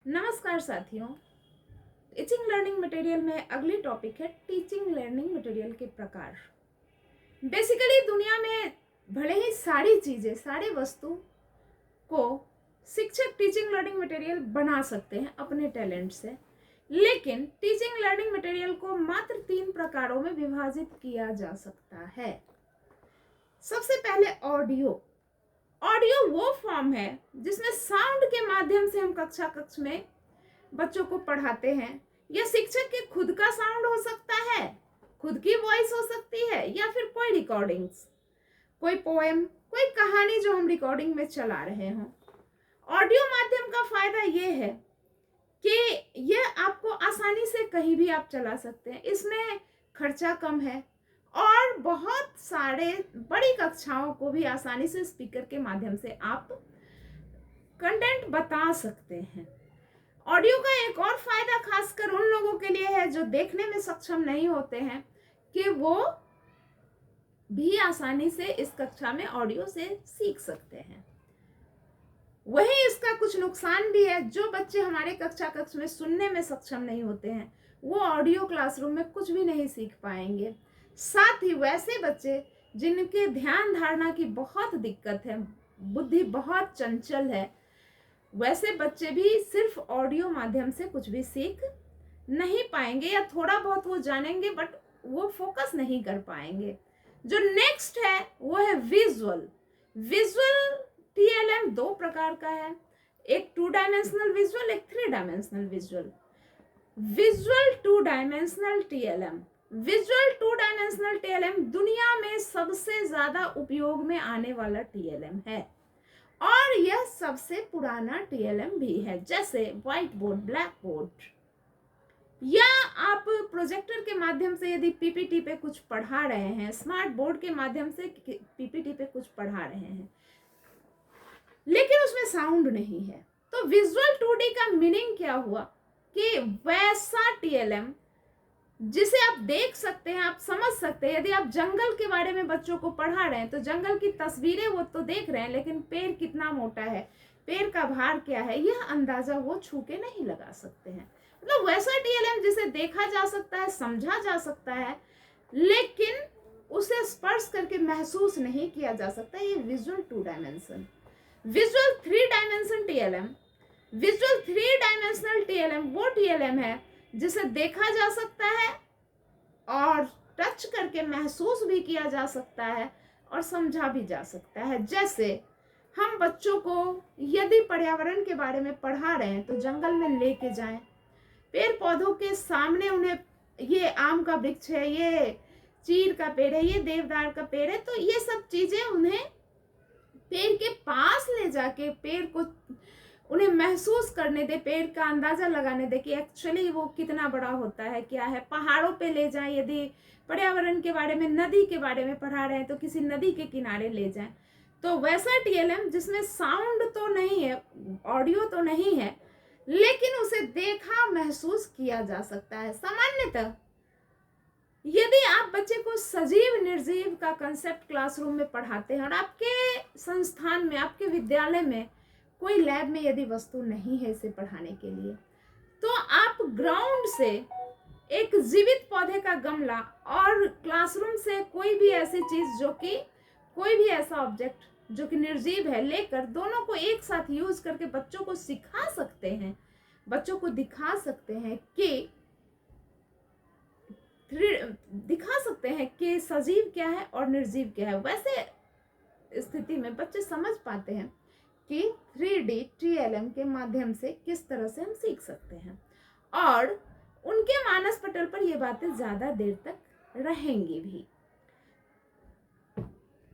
नमस्कार साथियों। Teaching learning material में अगली टॉपिक है टीचिंग लर्निंग मटेरियल के प्रकार। बेसिकली दुनिया में भले ही सारी चीज़ें, सारी वस्तु को शिक्षक टीचिंग लर्निंग मटेरियल बना सकते हैं अपने टैलेंट से, लेकिन टीचिंग लर्निंग मटेरियल को मात्र 3 प्रकारों में विभाजित किया जा सकता है। सबसे पहले ऑडियो। ऑडियो वो फॉर्म है जिसमें साउंड के माध्यम से हम कक्ष में बच्चों को पढ़ाते हैं। यह शिक्षक के खुद का साउंड हो सकता है, खुद की वॉइस हो सकती है, या फिर कोई रिकॉर्डिंग्स, कोई पोएम, कोई कहानी जो हम रिकॉर्डिंग में चला रहे हों। ऑडियो माध्यम का फायदा ये है कि यह आपको आसानी से कहीं भी आप चला सकते हैं। इसमें खर्चा कम है और बहुत सारे बड़ी कक्षाओं को भी आसानी से स्पीकर के माध्यम से आप कंटेंट बता सकते हैं। ऑडियो का एक और फायदा खासकर उन लोगों के लिए है जो देखने में सक्षम नहीं होते हैं कि वो भी आसानी से इस कक्षा में ऑडियो से सीख सकते हैं। वहीं इसका कुछ नुकसान भी है। जो बच्चे हमारे कक्ष में सुनने में सक्षम नहीं होते हैं वो ऑडियो क्लासरूम में कुछ भी नहीं सीख पाएंगे। साथ ही वैसे बच्चे जिनके ध्यान धारणा की बहुत दिक्कत है, बुद्धि बहुत चंचल है, वैसे बच्चे भी सिर्फ ऑडियो माध्यम से कुछ भी सीख नहीं पाएंगे, या थोड़ा बहुत वो जानेंगे बट वो फोकस नहीं कर पाएंगे। जो नेक्स्ट है वो है विजुअल। विजुअल टीएलएम 2 प्रकार का है, एक 2 डायमेंशनल विजुअल, एक 3 dimensional visual. Visual 2 dimensional TLM, visual 2 dimensional TLM दुनिया में सबसे ज्यादा उपयोग में आने वाला टीएलएम है और यह सबसे पुराना टीएलएम भी है। जैसे व्हाइट बोर्ड, ब्लैक बोर्ड, या आप प्रोजेक्टर के माध्यम से यदि पीपीटी पे कुछ पढ़ा रहे हैं, स्मार्ट बोर्ड के माध्यम से पीपीटी पे कुछ पढ़ा रहे हैं लेकिन उसमें साउंड नहीं है, तो विजुअल 2D का मीनिंग क्या हुआ कि वैसा टीएलएम जिसे आप देख सकते हैं, आप समझ सकते हैं। यदि आप जंगल के बारे में बच्चों को पढ़ा रहे हैं तो जंगल की तस्वीरें वो तो देख रहे हैं, लेकिन पेड़ कितना मोटा है, पेड़ का भार क्या है, यह अंदाजा वो छू के नहीं लगा सकते हैं। मतलब वैसा टीएलएम जिसे देखा जा सकता है, समझा जा सकता है, लेकिन उसे स्पर्श करके महसूस नहीं किया जा सकता, ये visual 2 dimension. Visual 3 dimension TLM, visual 3 dimensional TLM वो टीएलएम है जिसे देखा जा सकता है और टच करके महसूस भी किया जा सकता है और समझा भी जा सकता है। जैसे हम बच्चों को यदि पर्यावरण के बारे में पढ़ा रहे हैं तो जंगल में लेके जाएं, पेड़ पौधों के सामने उन्हें, ये आम का वृक्ष है, ये चीड़ का पेड़ है, ये देवदार का पेड़ है, तो ये सब चीजें उन्हें पेड़ के पास ले जाके पेड़ को उन्हें महसूस करने दे, पेड़ का अंदाजा लगाने दे कि एक्चुअली वो कितना बड़ा होता है, क्या है। पहाड़ों पे ले जाएं, यदि पर्यावरण के बारे में, नदी के बारे में पढ़ा रहे हैं तो किसी नदी के किनारे ले जाएं। तो वैसा टीएलएम जिसमें साउंड तो नहीं है, ऑडियो तो नहीं है, लेकिन उसे देखा महसूस किया जा सकता है। सामान्यतः यदि आप बच्चे को सजीव निर्जीव का कंसेप्ट क्लासरूम में पढ़ाते हैं और आपके संस्थान में, आपके विद्यालय में कोई लैब में यदि वस्तु नहीं है इसे पढ़ाने के लिए, तो आप ग्राउंड से एक जीवित पौधे का गमला और क्लासरूम से कोई भी ऐसी चीज जो कि, कोई भी ऐसा ऑब्जेक्ट जो कि निर्जीव है, लेकर दोनों को एक साथ यूज करके बच्चों को सिखा सकते हैं, बच्चों को दिखा सकते हैं कि सजीव क्या है और निर्जीव क्या है। वैसे स्थिति में बच्चे समझ पाते हैं कि 3D टीएलएम के माध्यम से किस तरह से हम सीख सकते हैं और उनके मानस पटल पर ये बातें ज़्यादा देर तक रहेंगी भी।